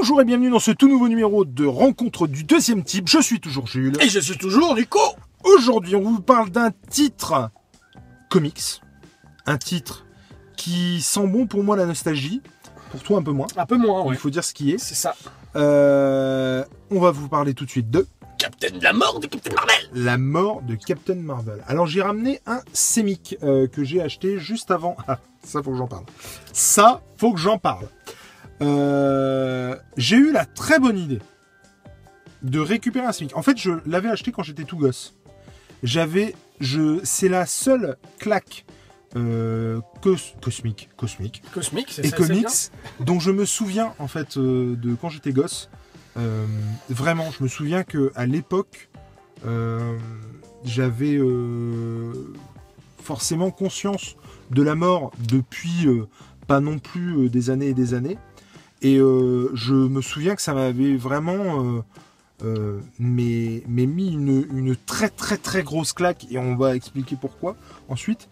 Bonjour et bienvenue dans ce tout nouveau numéro de Rencontre du deuxième type. Je suis toujours Jules. Et je suis toujours Nico. Aujourd'hui, on vous parle d'un titre comics. Un titre qui sent bon pour moi la nostalgie. Pour toi, un peu moins. Un peu moins, ouais. Il faut dire ce qui est. C'est ça. On va vous parler tout de suite de... La mort de Captain Marvel. La mort de Captain Marvel. Alors, j'ai ramené un Semic que j'ai acheté juste avant... Ah, ça, faut que j'en parle. J'ai eu la très bonne idée de récupérer un Semic. En fait, je l'avais acheté quand j'étais tout gosse. C'est la seule claque cosmique c'est et ça, comics dont je me souviens en fait de quand j'étais gosse. Vraiment, je me souviens que à l'époque, j'avais forcément conscience de la mort depuis pas non plus des années et des années. Et je me souviens que ça m'avait vraiment mis une très très très grosse claque, et on va expliquer pourquoi ensuite.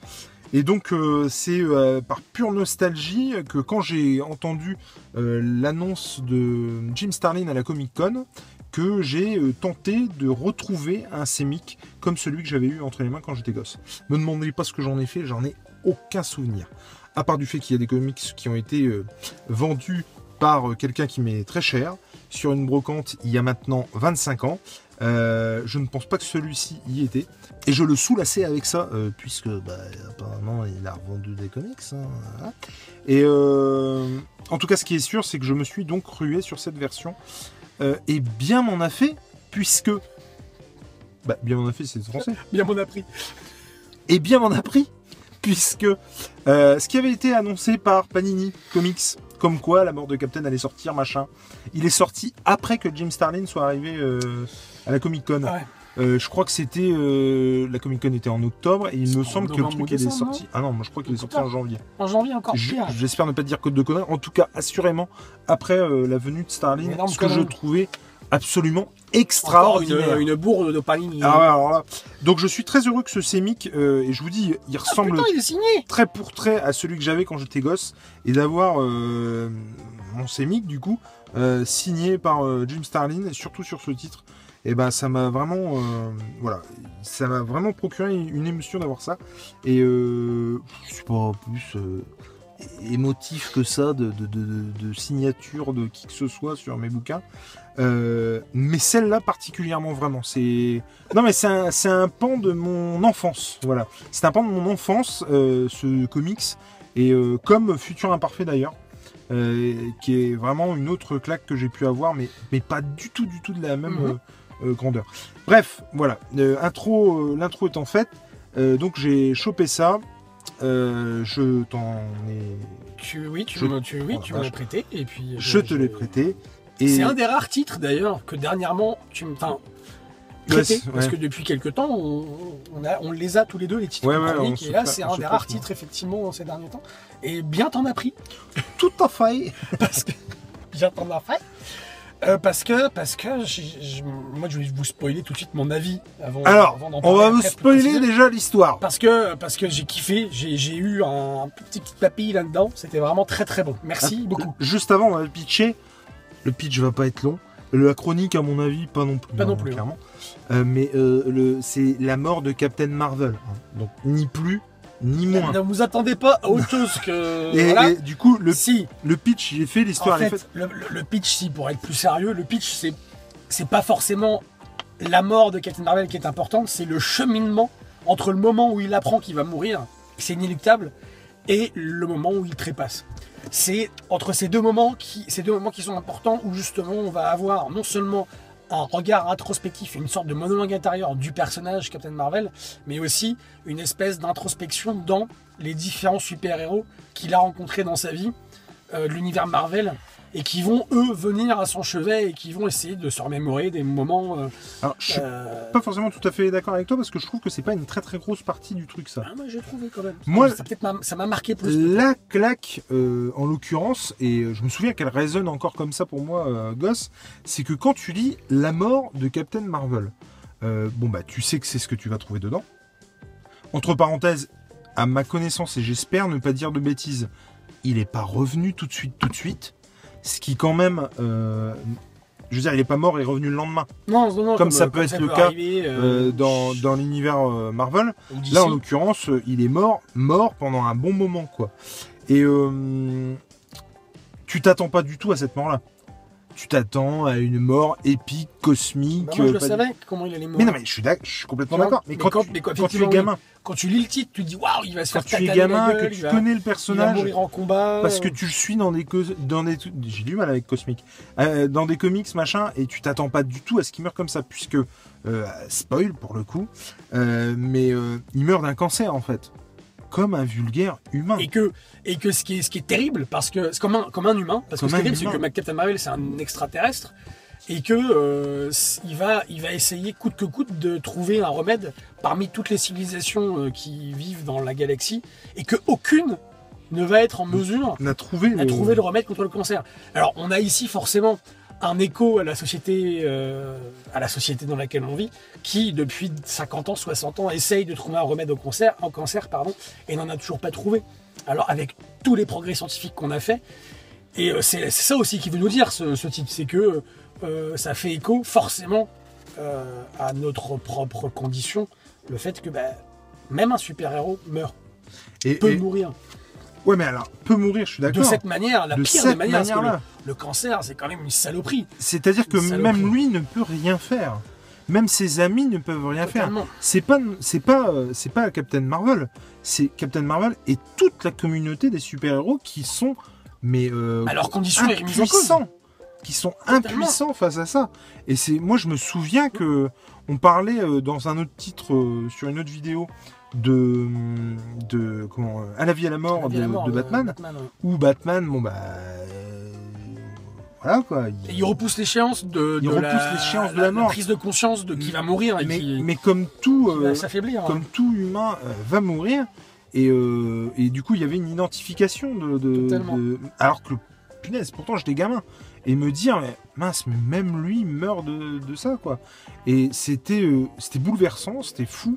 Et donc c'est par pure nostalgie que quand j'ai entendu l'annonce de Jim Starlin à la Comic Con, que j'ai tenté de retrouver un Semic comme celui que j'avais eu entre les mains quand j'étais gosse. Me demandez pas ce que j'en ai fait, j'en ai aucun souvenir. À part du fait qu'il y a des comics qui ont été vendus par quelqu'un qui m'est très cher, sur une brocante il y a maintenant 25 ans. Je ne pense pas que celui-ci y était. Et je le soulassais avec ça, puisque apparemment il a revendu des comics. Hein, voilà. Et en tout cas, ce qui est sûr, c'est que je me suis donc rué sur cette version. Et bien m'en a fait, puisque... bien m'en a fait, c'est français. Bien m'en a pris. Et bien m'en a pris, puisque ce qui avait été annoncé par Panini Comics, comme quoi la mort de Captain allait sortir, machin, il est sorti après que Jim Starlin soit arrivé à la Comic Con. Ouais. Je crois que c'était la Comic Con était en octobre, et il me semble que le truc est sorti. Ah non, moi je crois qu'il est sorti en janvier. En janvier encore pire. J'espère ne pas dire de conneries. En tout cas, assurément après la venue de Starlin, ce que je trouvais absolument extraordinaire. Une bourre de Panini. Alors là. Donc je suis très heureux que ce Semic, et je vous dis, il ressemble il est signé. trait pour trait à celui que j'avais quand j'étais gosse, et d'avoir mon Semic du coup signé par Jim Starlin, et surtout sur ce titre, et ça m'a vraiment ça m'a vraiment procuré une émotion d'avoir ça. Et je suis pas plus émotif que ça de signature de qui que ce soit sur mes bouquins, mais celle-là particulièrement, vraiment c'est un pan de mon enfance. Voilà, c'est un pan de mon enfance, ce comics, et comme Futur Imparfait d'ailleurs, qui est vraiment une autre claque que j'ai pu avoir, mais pas du tout de la même grandeur. Bref, voilà, l'intro étant faite, donc j'ai chopé ça. Je t'en ai... Tu me l'as prêté, et puis... Je te l'ai prêté. Et... C'est un des rares titres, d'ailleurs, que dernièrement, tu me... prêté, parce que depuis quelques temps, on les a tous les deux, les titres chroniques, et là, c'est un des rares titres, effectivement, ces derniers temps. Et bien t'en as pris. Tout à fait. Parce que... Bien t'en as fait. Parce que moi je vais vous spoiler tout de suite mon avis avant d'en parler. On va vous spoiler déjà l'histoire. Parce que j'ai kiffé, j'ai eu un petit papille là-dedans, c'était vraiment très très bon. Merci beaucoup. Juste avant, on va pitcher. Le pitch va pas être long. La chronique, à mon avis, pas non plus. Pas non plus, clairement. Mais c'est la mort de Captain Marvel. Donc ni plus ni moins. Ne vous attendez pas à autre chose que... et du coup, le pitch, j'ai fait, l'histoire, en fait, le pitch, si, pour être plus sérieux, le pitch, c'est pas forcément la mort de Captain Marvel qui est importante, c'est le cheminement entre le moment où il apprend qu'il va mourir, c'est inéluctable, et le moment où il trépasse. C'est entre ces deux moments qui sont importants, où justement on va avoir non seulement un regard introspectif et une sorte de monologue intérieur du personnage Captain Marvel, mais aussi une espèce d'introspection dans les différents super-héros qu'il a rencontrés dans sa vie, de l'univers Marvel, et qui vont, eux, venir à son chevet et qui vont essayer de se remémorer des moments... Alors, je suis pas forcément tout à fait d'accord avec toi, parce que je trouve que c'est pas une très très grosse partie du truc, ça. Ah, moi, j'ai trouvé quand même. Moi, ça m'a marqué plus. La claque, en l'occurrence, et je me souviens qu'elle résonne encore comme ça pour moi, gosse, c'est que quand tu lis La mort de Captain Marvel, tu sais que c'est ce que tu vas trouver dedans. Entre parenthèses, à ma connaissance, et j'espère ne pas dire de bêtises, il n'est pas revenu tout de suite. Ce qui quand même, je veux dire, il est pas mort et revenu le lendemain. Non, Comme ça peut être le cas arriver, dans l'univers Marvel. d'ici. Là, en l'occurrence, il est mort pendant un bon moment, quoi. Et tu t'attends pas du tout à cette mort-là. Tu t'attends à une mort épique, cosmique. Bah moi, je le savais comment il allait mourir. Mais non, mais je suis complètement d'accord. Mais quand tu es effectivement, gamin, quand tu lis le titre, tu te dis waouh, il va se quand faire tu es tataner la gamin, gueule, que tu il va- connais le il va personnage, mourir en combat. parce que tu le suis dans des j'ai du mal avec cosmique, dans des comics machin, et tu t'attends pas du tout à ce qu'il meure comme ça, puisque spoil pour le coup, mais il meurt d'un cancer en fait, comme un vulgaire humain. Et que ce qui est terrible, parce que c'est comme un humain, parce que Comme ce qui est un terrible, c'est humain. que Captain Marvel, c'est un extraterrestre, et que il va essayer coûte que coûte de trouver un remède parmi toutes les civilisations qui vivent dans la galaxie, et que aucune ne va être en mesure On a trouvé à trouver le remède contre le cancer. Alors, on a ici forcément un écho à la société dans laquelle on vit, qui depuis 50 ans, 60 ans, essaye de trouver un remède au cancer, et n'en a toujours pas trouvé. Alors, avec tous les progrès scientifiques qu'on a fait, et c'est ça aussi qui veut nous dire ce titre, c'est que ça fait écho forcément à notre propre condition, le fait que même un super-héros meurt, peut mourir. Ouais, mais alors, peut mourir, je suis d'accord. De cette manière, la De pire cette des manières, parce que manière-là. le cancer, c'est quand même une saloperie. C'est-à-dire que Une saloperie. même lui ne peut rien faire. Même ses amis ne peuvent rien Totalement. faire. C'est pas Captain Marvel. C'est Captain Marvel et toute la communauté des super-héros qui sont À leurs conditions est remise en cause. impuissants. Qui sont impuissants face à ça. Et moi je me souviens que on parlait dans un autre titre, sur une autre vidéo, de à la vie à la mort, de Batman, ouais. où Batman, voilà quoi. Et il repousse l'échéance de la mort. prise de conscience de qui va mourir et mais comme tout, qui va s'affaiblir. comme tout humain va mourir, et du coup il y avait une identification Totalement. alors que punaise, pourtant j'étais gamin, et me dire mais mince, mais même lui meurt de ça quoi. Et c'était bouleversant, c'était fou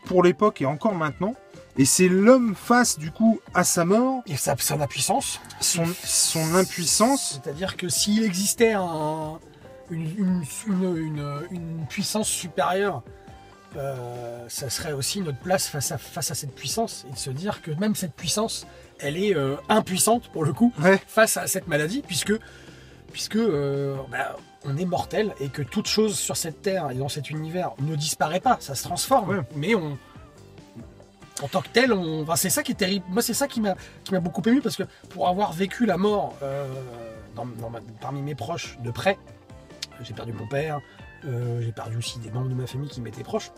pour l'époque et encore maintenant. Et c'est l'homme face du coup à sa mort, Et son impuissance. son impuissance. C'est-à-dire que s'il existait une puissance supérieure, ça serait aussi notre place face à cette puissance, et de se dire que même cette puissance, elle est impuissante pour le coup Ouais. face à cette maladie, puisque on est mortel, et que toute chose sur cette terre et dans cet univers ne disparaît pas, ça se transforme. Ouais. Mais en tant que tel, c'est ça qui est terrible. Moi, c'est ça qui m'a beaucoup ému, parce que pour avoir vécu la mort parmi mes proches de près, j'ai perdu mon père, j'ai perdu aussi des membres de ma famille qui m'étaient proches.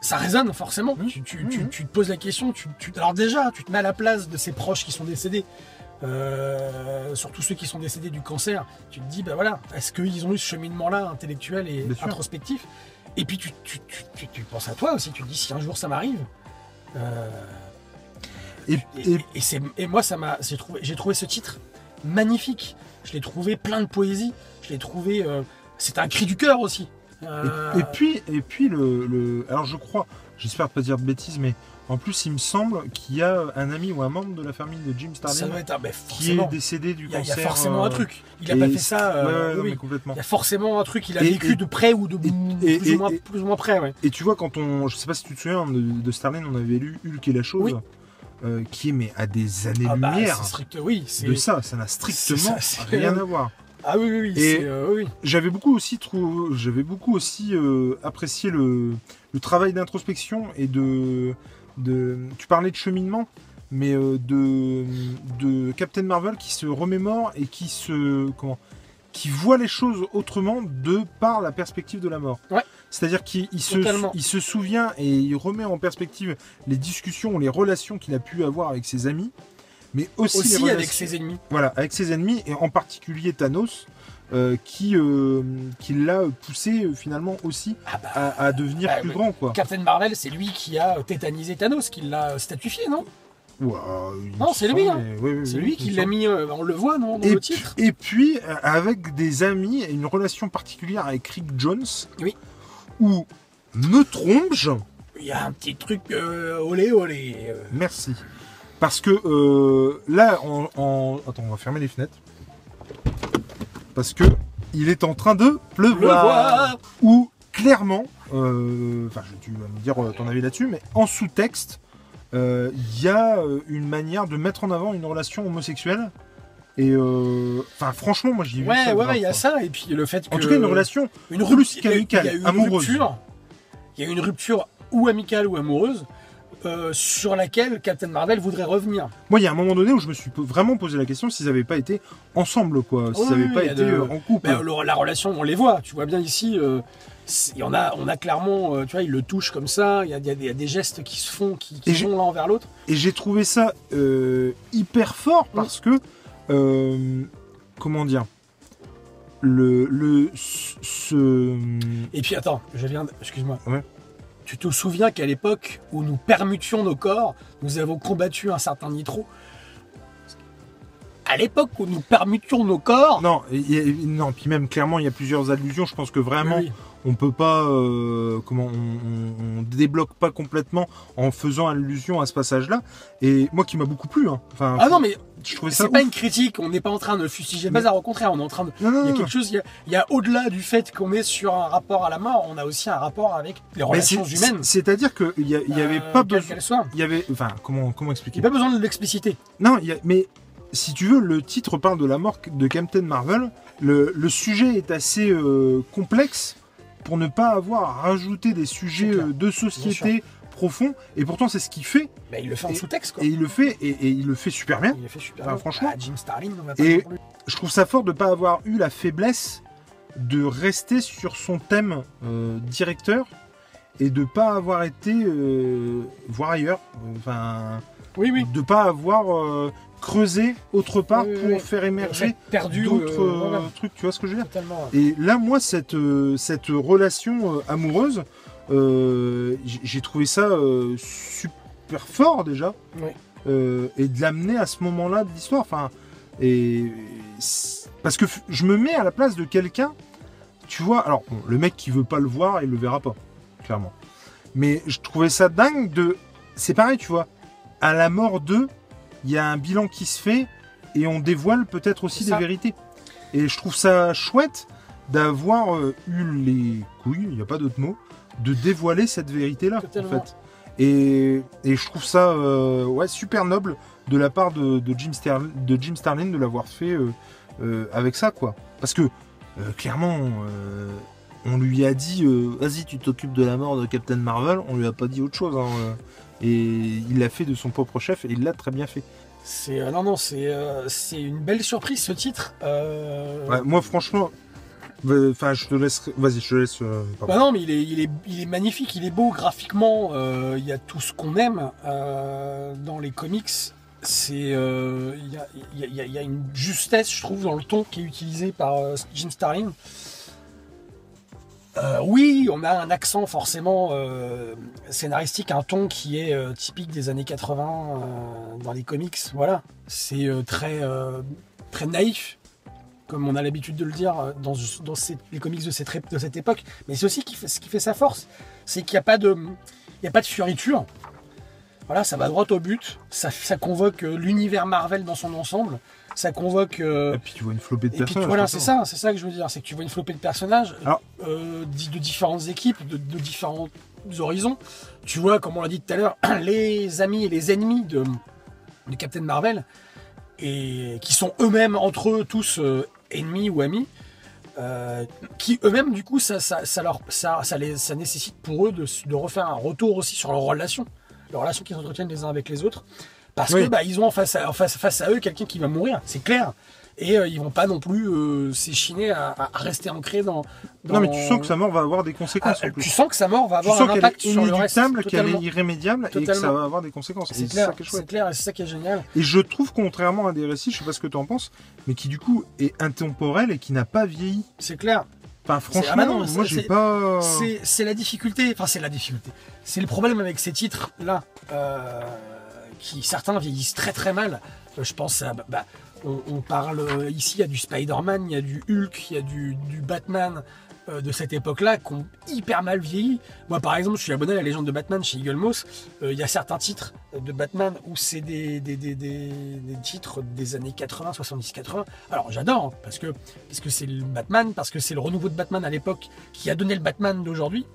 Ça résonne forcément. Tu te poses la question. Alors déjà, tu te mets à la place de ces proches qui sont décédés, surtout ceux qui sont décédés du cancer. Tu te dis, voilà, est-ce qu'ils ont eu ce cheminement-là intellectuel et Bien sûr. introspectif? Et puis tu penses à toi aussi. Tu te dis, si un jour ça m'arrive. Et moi, j'ai trouvé ce titre magnifique. Je l'ai trouvé plein de poésie. Je l'ai trouvé. C'est un cri du cœur aussi. Et puis alors je crois, j'espère pas dire de bêtises, mais en plus il me semble qu'il y a un ami ou un membre de la famille de Jim Ça Starlin doit être qui est décédé du Il y a cancer. forcément un truc. Il a et pas fait ça. ouais, non, oui. mais complètement. Il y a forcément un truc. Il a Et- vécu de près ou de plus ou moins près. Ouais. Et tu vois, je sais pas si tu te souviens de Starlin, on avait lu Hulk et la chose, Oui. qui est mais à des années-lumière c'est strict. Oui. de ça n'a strictement c'est- rien à voir. Ah oui. Et- oui. J'avais beaucoup aussi apprécié le travail d'introspection et tu parlais de cheminement, mais de Captain Marvel qui se remémore et qui voit les choses autrement par la perspective de la mort. Ouais. C'est-à-dire qu'il Totalement. se souvient et il remet en perspective les discussions, les relations qu'il a pu avoir avec ses amis, mais aussi les Aussi avec relations- ses ennemis. Voilà, avec ses ennemis, et en particulier Thanos, qui l'a poussé finalement aussi à devenir plus oui. grand, quoi. Captain Marvel, c'est lui qui a tétanisé Thanos, qui l'a statifié, non? Ouah, il Non, me c'est lui, semble, hein. mais- oui, C'est oui, lui il qui me l'a semble. mis. On le voit, non, dans le titre. Et puis, avec des amis, une relation particulière avec Rick Jones, Oui. où me trompe-je, Il y a un petit truc olé. merci, Parce que là, attends, on va fermer les fenêtres. Parce que il est en train de pleuvoir. Ou clairement, enfin, tu vas me dire ton avis là-dessus, mais en sous-texte, il y a une manière de mettre en avant une relation homosexuelle. Et enfin, franchement, moi, j'y ai vu ça. Ouais, il y a ça. Et puis le fait que. En tout cas, une relation plus qu'amicale, amoureuse. Il y a une rupture ou amicale ou amoureuse. Sur laquelle Captain Marvel voudrait revenir. Moi, il y a un moment donné où je me suis vraiment posé la question s'ils n'avaient pas été ensemble, quoi. S'ils n'avaient pas été en couple. La relation, on les voit. Tu vois bien ici, on a clairement, tu vois, ils le touchent comme ça. Il y a des gestes qui se font, qui sont l'un envers l'autre. Et j'ai trouvé ça hyper fort parce que, comment dire, Et puis attends, excuse-moi. Ouais. Tu te souviens qu'à l'époque où nous permutions nos corps, nous avons combattu un certain Nitro. À l'époque où nous permutions nos corps... Non, puis même clairement, il y a plusieurs allusions. Je pense que vraiment, oui. On peut pas... on débloque pas complètement en faisant allusion à ce passage-là. Et moi qui m'a beaucoup plu. Hein. Enfin, non, mais je trouvais ça c'est pas une critique. On n'est pas en train de fustiger. Mais au contraire, on est en train de... il y a quelque chose... Il y a au-delà du fait qu'on est sur un rapport à la mort, on a aussi un rapport avec les relations humaines. C'est-à-dire qu'il y avait pas besoin... Il y avait... Enfin, comment expliquer? Il n'y a pas besoin de l'expliciter. Non, mais... Si tu veux, le titre parle de la mort de Captain Marvel. Le sujet est assez complexe pour ne pas avoir à rajouter des sujets de société profonds. Et pourtant, c'est ce qu'il fait. Bah, il le fait en sous-texte, quoi. Et il le fait, et il le fait super bien. Il le fait super bien. Franchement. Jim Starlin, on va pas et je trouve ça fort de ne pas avoir eu la faiblesse de rester sur son thème directeur et de ne pas avoir été voir ailleurs. Enfin, oui. De ne pas avoir... creuser autre part pour faire émerger d'autres trucs, tu vois ce que je veux dire? Totalement. Et là, moi, cette relation amoureuse, j'ai trouvé ça super fort déjà, et de l'amener à ce moment-là de l'histoire. Enfin, parce que je me mets à la place de quelqu'un, tu vois. Alors, bon, le mec qui veut pas le voir, il le verra pas, clairement. Mais je trouvais ça dingue c'est pareil, tu vois. À la mort d'eux, il y a un bilan qui se fait et on dévoile peut-être aussi des vérités. Et je trouve ça chouette d'avoir eu les couilles, il n'y a pas d'autre mot, de dévoiler cette vérité-là, en fait. Et je trouve ça super noble de la part de Jim Starlin de l'avoir fait avec ça, quoi. Parce que, clairement, on lui a dit vas-y, tu t'occupes de la mort de Captain Marvel, on lui a pas dit autre chose, hein. Et il l'a fait de son propre chef et il l'a très bien fait. C'est une belle surprise, ce titre. Moi, franchement, je te laisse. Vas-y, je te laisse. Non, mais il est magnifique, il est beau graphiquement. Il y a tout ce qu'on aime dans les comics. Il y a une justesse, je trouve, dans le ton qui est utilisé par Jim Starlin. Oui, on a un accent forcément scénaristique, un ton qui est typique des années 80 dans les comics. Voilà, c'est très naïf, comme on a l'habitude de le dire dans les comics de cette époque. Mais c'est aussi ce qui fait sa force, c'est qu'il n'y a pas de fioriture. Voilà, ça va droit au but. Ça convoque l'univers Marvel dans son ensemble. Ça convoque. Et puis tu vois une flopée de personnages. Voilà, c'est ça que je veux dire. C'est que tu vois une flopée de personnages de différentes équipes, de différents horizons. Tu vois, comme on l'a dit tout à l'heure, les amis et les ennemis de Captain Marvel, et qui sont eux-mêmes entre eux tous ennemis ou amis. Qui eux-mêmes, du coup, ça nécessite pour eux de refaire un retour aussi sur leurs relations qu'ils entretiennent les uns avec les autres. Parce que ils ont face à eux quelqu'un qui va mourir, c'est clair. Et ils vont pas non plus s'échiner à rester ancrés dans... Non, mais tu sens que sa mort va avoir des conséquences. Tu sens que sa mort va avoir un impact sur le reste. Qu'elle est irrémédiable et que ça va avoir des conséquences. C'est clair, c'est clair, et c'est ça qui est génial. Et je trouve, contrairement à des récits, je sais pas ce que tu en penses, mais qui du coup est intemporel et qui n'a pas vieilli. C'est clair. Enfin, franchement, moi j'ai pas... C'est la difficulté, enfin c'est la difficulté. C'est le problème avec ces titres-là, qui certains vieillissent très très mal. Je pense à... on parle ici, il y a du Spider-Man, il y a du Hulk, il y a du Batman, de cette époque-là qui ont hyper mal vieilli. Moi, par exemple, je suis abonné à la légende de Batman chez Eagle Moss. Il y a certains titres de Batman où c'est des titres des années 80, 70, 80. Alors, j'adore, hein, parce que c'est le Batman, parce que c'est le renouveau de Batman à l'époque qui a donné le Batman d'aujourd'hui.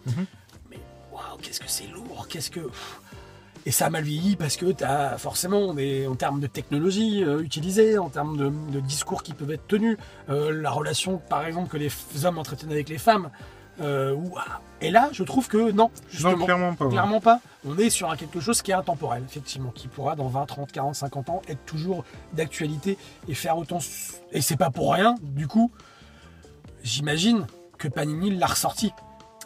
Mais, waouh, qu'est-ce que c'est lourd, Et ça a mal vieilli parce que tu as forcément, en termes de technologie utilisée, en termes de discours qui peuvent être tenus, la relation par exemple que les hommes entretiennent avec les femmes. Et là, je trouve que non, justement, non, clairement pas. On est sur quelque chose qui est intemporel, effectivement, qui pourra dans 20, 30, 40, 50 ans être toujours d'actualité et faire autant. Et c'est pas pour rien, du coup, j'imagine que Panini l'a ressorti.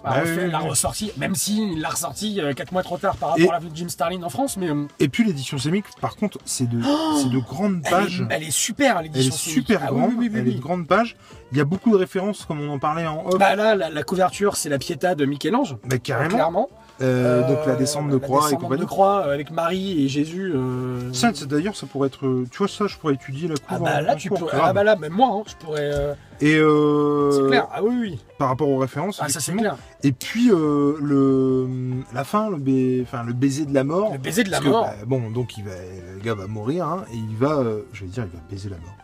l'a ressorti, même s'il l'a ressorti 4 mois trop tard par rapport à la vue de Jim Starlin en France. Mais, et puis l'édition Semik, par contre, c'est de grandes pages. Elle est super, l'édition Semik. Elle est super grande, elle est de grandes pages. Il y a beaucoup de références, comme on en parlait en off. Bah là, la couverture, c'est la Pietà de Michel-Ange. Bah, carrément. Clairement. Donc la descente de croix et compagnie. De croix avec Marie et Jésus. Ça, d'ailleurs, ça pourrait être. Tu vois, ça, je pourrais étudier la couve. Ah bah là, tu pourrais. Ah bah là, même moi, hein, je pourrais. Et c'est clair. Ah oui, oui. Par rapport aux références. Ah ça c'est clair. Et puis la fin, le baiser de la mort. Le baiser de la mort. Bon, donc le gars va mourir, hein, et il va, je vais dire, il va baiser la mort.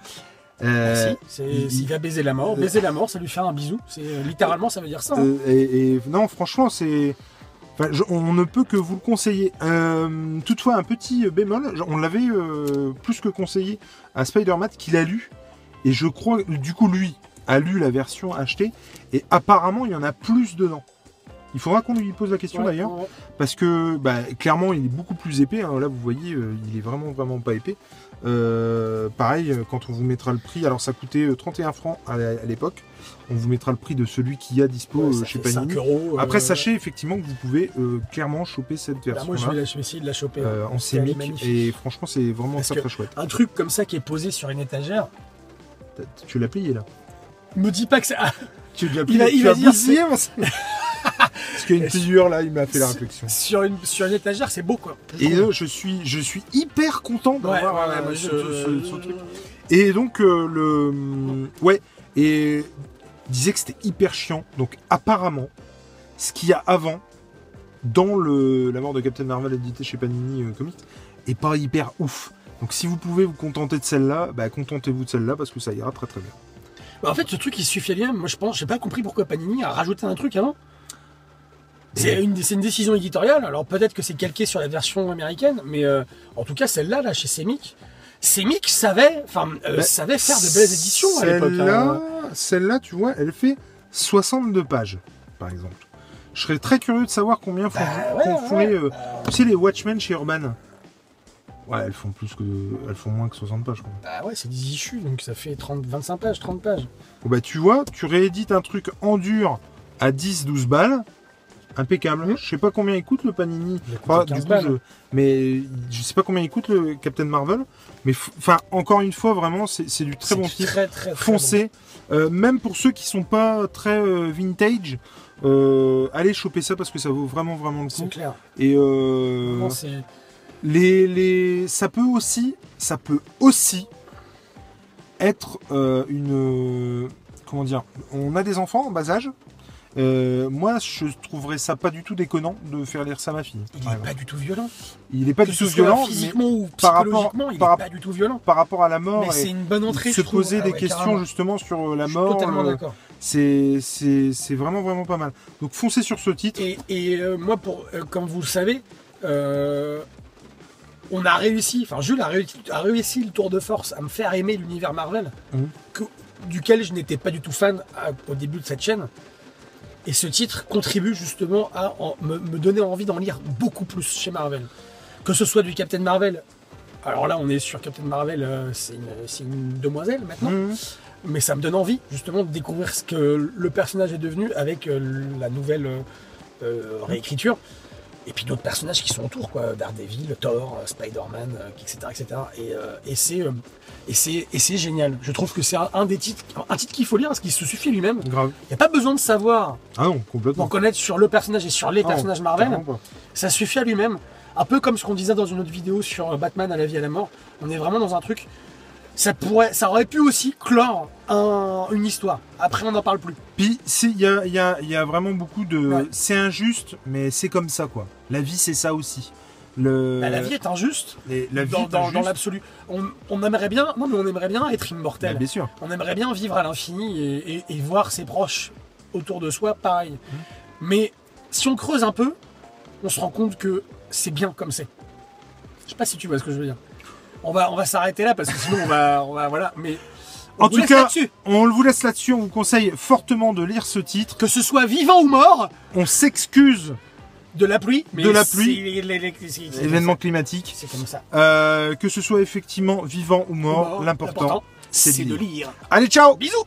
Il va baiser la mort. Baiser la mort, ça lui fait un bisou. C'est littéralement, ça veut dire ça. Hein. Et non, franchement, c'est. Enfin, on ne peut que vous le conseiller. Toutefois, un petit bémol, on l'avait plus que conseillé à Spider-Man qu'il a lu. Et je crois, du coup, lui a lu la version achetée. Et apparemment, il y en a plus dedans. Il faudra qu'on lui pose la question d'ailleurs. Ouais. Parce que, clairement, il est beaucoup plus épais. Hein. Là, vous voyez, il est vraiment, vraiment pas épais. Pareil, quand on vous mettra le prix, alors ça coûtait 31 francs à l'époque. On vous mettra le prix de celui qui a dispo chez Panini. 5 €, Après, sachez effectivement que vous pouvez clairement choper cette version. Moi, je vais essayer de la choper. En Semik. Et franchement, c'est vraiment très chouette. Un truc comme ça qui est posé sur une étagère. Tu l'as plié là. Me dis pas que ça. Tu l'as plié. Il va dire parce qu'il y a une pliure là, il m'a fait la réflexion. Sur une étagère, c'est beau quoi. Et je suis hyper content d'avoir ce truc. Et donc et disait que c'était hyper chiant. Donc apparemment, ce qu'il y a avant dans la mort de Captain Marvel édité chez Panini Comics est pas hyper ouf. Donc si vous pouvez vous contenter de celle-là, contentez-vous de celle-là parce que ça ira très très bien. En fait, ce truc il suffit bien. Moi, je pense, j'ai pas compris pourquoi Panini a rajouté un truc avant. C'est une décision éditoriale. Alors peut-être que c'est calqué sur la version américaine, mais en tout cas celle-là, là, chez Semik savait faire de belles éditions à l'époque. Celle-là, tu vois, elle fait 62 pages, par exemple. Je serais très curieux de savoir combien font tu sais, les Watchmen chez Urban. Ouais, elles font moins que 60 pages. Quoi. Bah ouais, c'est des issues, donc ça fait 25 pages, 30 pages. Bon, tu vois, tu réédites un truc en dur à 10-12 balles. Impeccable. Je sais pas combien il coûte le Panini. Mais je sais pas combien il coûte le Captain Marvel. Mais encore une fois, vraiment, c'est du très bon titre. Très foncez. Bon. Même pour ceux qui sont pas très vintage, allez choper ça parce que ça vaut vraiment, vraiment le coup. C'est clair. Et ça peut aussi être une. Comment dire ? On a des enfants en bas âge. Moi, je trouverais ça pas du tout déconnant de faire lire ça à ma fille. Il n'est pas du tout violent. Il n'est pas du tout violent, physiquement ou psychologiquement, il n'est pas du tout violent. Par rapport à la mort, mais c'est une bonne entrée. Se poser des questions carrément. Justement sur la mort. Totalement d'accord. C'est vraiment vraiment pas mal. Donc foncez sur ce titre. Et moi, comme vous le savez, on a réussi. Enfin, Jules a réussi le tour de force à me faire aimer l'univers Marvel, duquel je n'étais pas du tout fan au début de cette chaîne. Et ce titre contribue justement à me donner envie d'en lire beaucoup plus chez Marvel. Que ce soit du Captain Marvel. Alors là, on est sur Captain Marvel, c'est une demoiselle maintenant. Mais ça me donne envie justement de découvrir ce que le personnage est devenu avec la nouvelle réécriture. Et puis d'autres personnages qui sont autour, quoi. Daredevil, Thor, Spider-Man, etc. Et c'est génial. Je trouve que c'est un titre qu'il faut lire parce qu'il se suffit lui-même. Il n'y a pas besoin de savoir pour connaître sur le personnage et sur les personnages Marvel. Ça suffit à lui-même. Un peu comme ce qu'on disait dans une autre vidéo sur Batman à la vie et à la mort. On est vraiment dans un truc. ça aurait pu aussi clore une histoire. Après, on n'en parle plus. Puis, il y a vraiment beaucoup de... Ouais. C'est injuste, mais c'est comme ça, quoi. La vie, c'est ça aussi. La vie est injuste. La vie est Dans injuste. l'absolu. On aimerait bien... Non, mais on aimerait bien être immortel. Bien sûr. On aimerait bien vivre à l'infini et voir ses proches autour de soi pareil. Mais si on creuse un peu, on se rend compte que c'est bien comme c'est. Je sais pas si tu vois ce que je veux dire. On va s'arrêter là parce que sinon on va voilà. Mais en tout cas, on vous laisse là-dessus. On vous conseille fortement de lire ce titre. Que ce soit vivant ou mort. On s'excuse de la pluie. Mais de la pluie. Événement climatique. C'est comme ça. Que ce soit effectivement vivant ou mort, l'important, c'est de lire. Allez, ciao. Bisous.